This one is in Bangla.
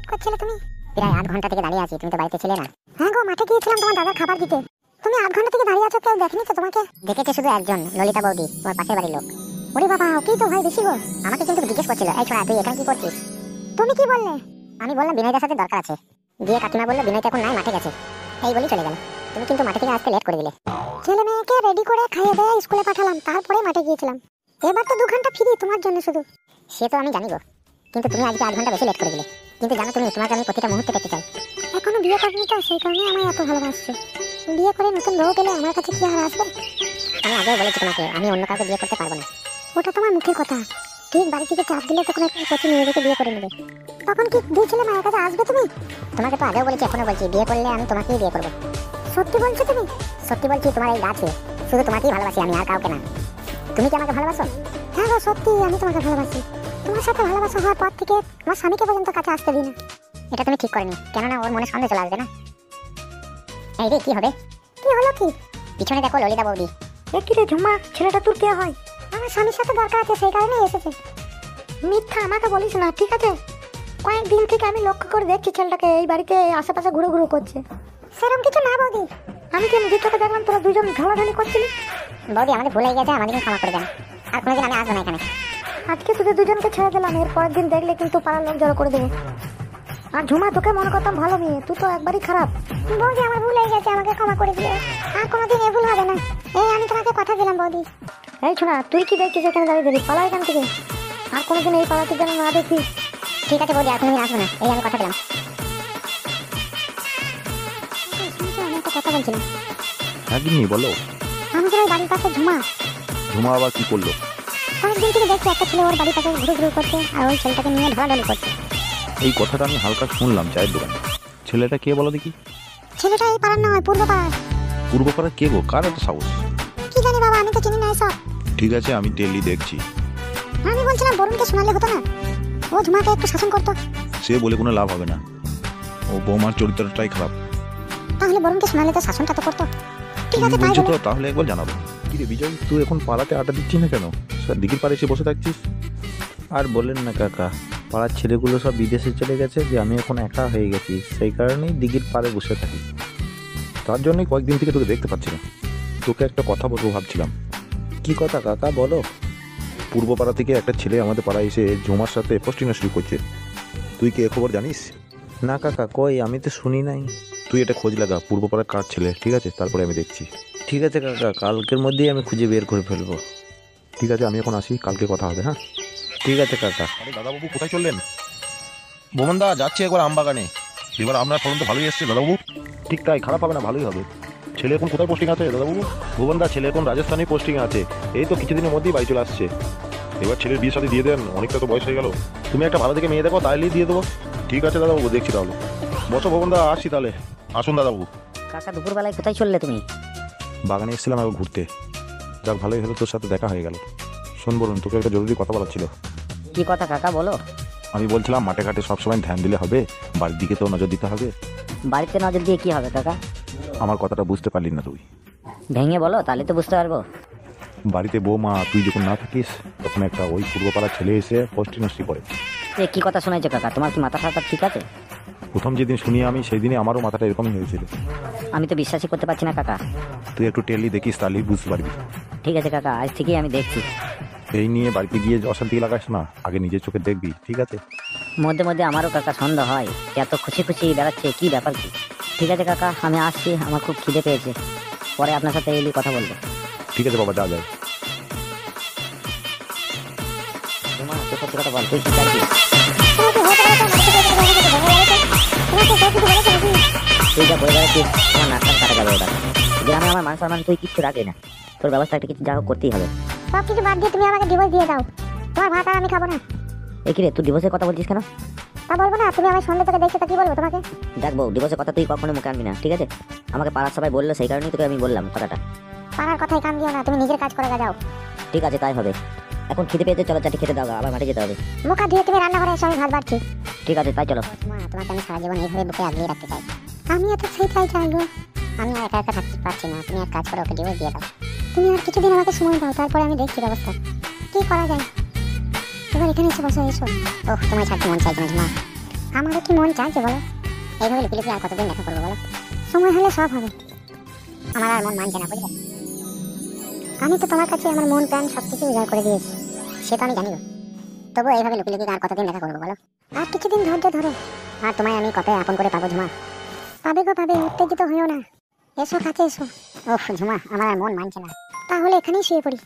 ওয়েট করছিলে তুমি? প্রায় 8 ঘন্টা থেকে দাঁড়িয়ে আছি, তুমি তো বাড়িতে ছিলে না। হ্যাঁ গো, মাঠে গিয়েছিলাম তোমার দাদার খাবার দিতে। তুমি 8 ঘন্টা থেকে দাঁড়িয়ে আছো, কেউ দেখেনি তো তোমাকে? দেখেছে শুধু একজন, ললিতা বৌদি, তোমার পাশের বাড়ির লোক। ওরে বাবা, ওকেই তো ভাই বেশি গো। আমাকে কিন্তু জিজ্ঞেস করছিল, এই ছোড়া তুই এখানে কি করছিস? তুমি কি বললে? আমি বললাম বিনয়দার সাথে দরকার আছে। দিয়ে কাকিমা বললো বিনয় এখন নাই, মাঠে গেছে। এই বলি চলে গেল। তুমি কিন্তু মাঠে থেকে আসতে লেট করে দিলে। ছেলে মেয়েকে রেডি করে খাইয়ে দিয়ে স্কুলে পাঠালাম, তারপরে মাঠে গিয়েছিলাম। এবার তো 2 ঘন্টা ফ্রি তোমার জন্য শুধু। সে তো আমি জানি গো, কিন্তু তুমি আজকে 8 ঘন্টা বেশি লেট করে দিলে। কিন্তু জানো তুমি, তোমাকে আমি প্রতিটা মুহূর্তে পেতে চাই। এখনো বিয়ে করিনি তো, সেই কারণে আমায় এত ভালোবাসছো। বিয়ে করে নতুন বউ পেলে আমার কাছে কি আর আসবে? আমি আগেও বলেছি তোমাকে, আমি অন্য কাউকে বিয়ে করতে পারবো না। ওটা তোমার মুখের কথা। ঠিক বাড়ি থেকে চাপ দিলে তখন একটা কোচি নিয়ে যেতে বিয়ে করে নেবে। তখন কি 2 ছেলে মায়ের কাছে আসবে তুমি? তোমাকে তো আগেও বলেছি, এখনো বলছি, বিয়ে করলে আমি তোমাকেই বিয়ে করবো। সত্যি বলছো তুমি? সত্যি বলছি, তোমার এই গাছে শুধু তোমাকেই ভালোবাসি আমি, আর কাউকে না। তুমি কি আমাকে ভালোবাসো? হ্যাঁ গো সত্যি, আমি তোমাকে ভালোবাসি। তোমার সাথে ভালোবাসা হওয়ার পর থেকে আমার স্বামীকে পর্যন্ত কাছে আসতে দিই না। এটা তুমি ঠিক করনি, কেননা ওর মনে সন্দেহ চলে আসবে না। এই রে, কি হবে? কি হলো কি? পিছনে দেখো ললিতা বৌদি। কি রে ঝুমা, ছেলেটা তোর কে হয়? আমার স্বামীর সাথে দরকার আছে, সেই কারণে এসেছে। মিথ্যা আমাকে বলিস না, ঠিক আছে? কয়েকদিন থেকে আমি লক্ষ্য করে দেখছি ছেলেটাকে এই বাড়িতে আশেপাশে ঘুরে ঘুরে করছে। সেরকম কিছু না বৌদি, আমি তো নিজের চোখে দেখলাম তোরা দুজন ঢালাঢালি করছিলি। বৌদি আমাদের ভুলে গেছে, আমাদের ক্ষমা করে দেন, আর কোনোদিন আমি আসবো না এখানে। আজকে তোদের দুজনকে ছেড়ে দিলাম, এর পরের দিন দেখলে কিন্তু পাড়ার লোক জড়ো করে দেবো। আর ঝুমা, তোকে মনে করতাম ভালো মেয়ে, তুই তো একবারই খারাপ। বৌদি আমার ভুল হয়ে গেছে, আমাকে ক্ষমা করে দিও, আর কোনোদিন এ ভুল হবে না। এই আমি তোমাকে কথা দিলাম বৌদি। এই ছোড়া, তুই কি দেখছিস এখানে দাঁড়িয়ে দাঁড়িয়ে? পালা এখান থেকে, আর কোনোদিন এই পাড়াতে যেন না দেখি। ঠিক আছে বৌদি, আর কোনোদিন আসবো না, এই আমি কথা দিলাম। আমি একটা কথা বলছিলাম। হ্যাঁ গিন্নি বলো। আমাদের ওই বাড়ির পাশে ঝুমা। ঝুমা আবার কি করলো? কয়েকদিন থেকে দেখছি একটা ছেলে ওর বাড়ির পাশে ঘুরে ঘুরে করছে, আর ওই ছেলেটাকে নিয়ে ঢালাঢালি করছে। এই কথাটা আমি হালকা শুনলাম চায়ের দোকানে। ছেলেটা কে বলো দেখি? ছেলেটা এই পাড়ার নয়, পূর্ব পাড়ার। পূর্ব পাড়ার কে গো? কার এত সাহস? কি জানি বাবা, আমি তো চিনি না এসব। ঠিক আছে, আমি ডেলি দেখছি। আমি বলছিলাম বরুণকে শোনালে হতো না, ও ঝুমাকে একটু শাসন করতো। সে বলে কোনো লাভ হবে না, ও বৌমার চরিত্রটাই খারাপ। তাহলে বরুণকে শোনালে তো শাসনটা তো করতো। ঠিক আছে, তাই বলছো তো, বলো। তাহলে একবার জানাবো। কি রে বিজয়, তুই এখন পাড়াতে আড্ডা দিচ্ছিস না কেন? দিঘির পাড়ে এসে বসে থাকছিস। আর বলেন না কাকা, পাড়ার ছেলেগুলো সব বিদেশে চলে গেছে, যে আমি এখন একা হয়ে গেছি, সেই কারণেই দিঘির পাড়ে বসে থাকি। তার জন্যই কয়েকদিন থেকে তোকে দেখতে পাচ্ছি না। তোকে একটা কথা বলবো ভাবছিলাম। কি কথা কাকা, বলো। পূর্ব পাড়া থেকে একটা ছেলে আমাদের পাড়ায় এসে ঝুমার সাথে পোস্টিং শুরু করছে। তুই কি এ খবর জানিস? না কাকা, কই, আমি তো শুনি নাই। তুই এটা খোঁজ লাগা, পূর্ব পাড়ার কার ছেলে, ঠিক আছে? তারপরে আমি দেখছি। ঠিক আছে কাকা, কালকের মধ্যেই আমি খুঁজে বের করে ফেলবো। ঠিক আছে, আমি এখন আসি, কালকে কথা হবে। হ্যাঁ ঠিক আছে কাকা। আরে দাদাবাবু কোথায় চললেন? বোমনদা যাচ্ছে একবার আমবাগানে। এবার আপনার ফলন তো ভালোই এসছে দাদাবাবু। ঠিক তাই, খারাপ হবে না, ভালোই হবে। ছেলে এখন কোথায় পোস্টিং আছে দাদাবাবু? ভুবনদা ছেলে এখন রাজস্থানে পোস্টিং আছে, এই তো কিছুদিনের মধ্যেই বাড়ি চলে আসছে। এবার ছেলের বিয়ে সাথে দিয়ে দেন, অনেকটা তো বয়স হয়ে গেল। তুমি একটা ভালো থেকে মেয়ে দেখো, তাইলেই দিয়ে দেবো। ঠিক আছে দাদাবাবু, দেখছি তাহলে। বসো ভুবনদা, আসছি তাহলে। আসুন দাদাবাবু। কাকা দুপুরবেলায় কোথায় চললে তুমি? বাগানে এসেছিলাম একবার ঘুরতে। যাক ভালোই হলো, তোর সাথে দেখা হয়ে গেল। শোন বলুন, তোকে একটা জরুরি কথা বলার ছিল। কি কথা কাকা, বলো। আমি বলছিলাম মাঠে ঘাটে সবসময় ধ্যান দিলে হবে, বাড়ির দিকে তো নজর দিতে হবে। বাড়িতে নজর দিয়ে কি হবে কাকা? আমার কথাটা বুঝতে পারলি না তুই? ভেঙে বলো, তাহলে তো বুঝতে পারবো। বাড়িতে বৌমা তুই যখন না থাকিস, তখন একটা ওই পূর্বপাড়ার ছেলে এসে পোস্টিং করে। এ কি কথা শোনাইছো কাকা? তোমার কি মাথা ফাতা ঠিক আছে? প্রথম যেদিন শুনি আমি, সেই দিনে আমারও মাথাটা এরকমই হয়েছিল। আমি তো বিশ্বাসই করতে পারছি না কাকা। তুই একটু টেলি দেখিস, তাহলেই বুঝতে পারবি। ঠিক আছে কাকা, আজ থেকেই আমি দেখছি। এই নিয়ে বাড়িতে গিয়ে অশান্তি লাগাস না, আগে নিজের চোখে দেখবি, ঠিক আছে? মধ্যে মধ্যে আমারও কাকা সন্দেহ হয়, এত খুশি খুশি বেড়াচ্ছে, কি ব্যাপার কি? ঠিক আছে কাকা, আমি আসছি, আমার খুব খিদে পেয়েছে, পরে আপনার সাথে এলি কথা বলবো। ঠিক আছে বাবা, যা যায়। তোমার সত্যি কথা বল, তুই কি চাইছিস? তুই যা বলে বেড়াচ্ছিস, আমার নাকটান কাটা যাবে এবার। গ্রামে আমার মান সম্মান তুই কিচ্ছু রাখবি না, তোর ব্যবস্থা একটা কিছু যা হোক করতেই হবে। সব কিছু বাদ দিয়ে তুমি আমাকে ডিভোর্স দিয়ে দাও, তোমার ভাত আর আমি খাবো না। এ কি রে, তুই ডিভোর্সের কথা বলছিস কেন? তা বলবো না, তুমি আমার সন্ধ্যে থেকে দেখছো, তা কি বলবো তোমাকে? দেখ বউ, ডিভোর্সের কথা তুই কখনো মুখে আনবি না, ঠিক আছে? আমাকে পাড়ার সবাই বললো, সেই কারণেই তোকে আমি বললাম কথাটা। পাড়ার কথাই কান দিও না, তুমি নিজের কাজ করে যাও। ঠিক আছে, তাই হবে। এখন খিদে পেয়েছে, চলো চাটি খেতে দাও, আবার মাঠে যেতে হবে। মুখ হাত ধুয়ে তুমি রান্না করে এসে আমি ভাত বাড়ছি। ঠিক আছে, তাই চলো। মা, তোমাকে আমি সারা জীবন এইভাবে বুকে আগলিয়ে রাখতে চাই। আমিও তো সেইটাই চাই গো। আমি আর একা একা থাকতে পারছি না, তুমি এক কাজ করো, ওকে ডিভোর্স দিয়ে দাও। তুমি আর কিছুদিন আমাকে সময় দাও, তারপরে আমি দেখছি ব্যবস্থা কি করা যায়। এবার এখানে এসে বসো, এসো। ওহ, তোমায় ছাড়তে মন চাইছে না মা। আমারও কি মন চাইছে বলো, এইভাবে লুকিয়ে আর কতদিন দেখা করবো বলো? সময় হলে সব হবে। আমার আর মন মানছে না, বুঝলে? আমি তো তোমার কাছে আমার মন প্রাণ সবকিছু উজাড় করে দিয়েছি, সে তো আমি জানি। তবু এইভাবে লুকিয়ে আর কতদিন দেখা করবো বলো? আর কিছুদিন ধৈর্য ধরো, আর তোমায় আমি কবে আপন করে পাবো ঝুমা। পাবে গো পাবে, উত্তেজিত হইও না। এসো কাছে এসো। ওহ ঝুমা, আমার আর মন মানছে না। তাহলে এখানেই শুয়ে পড়ি।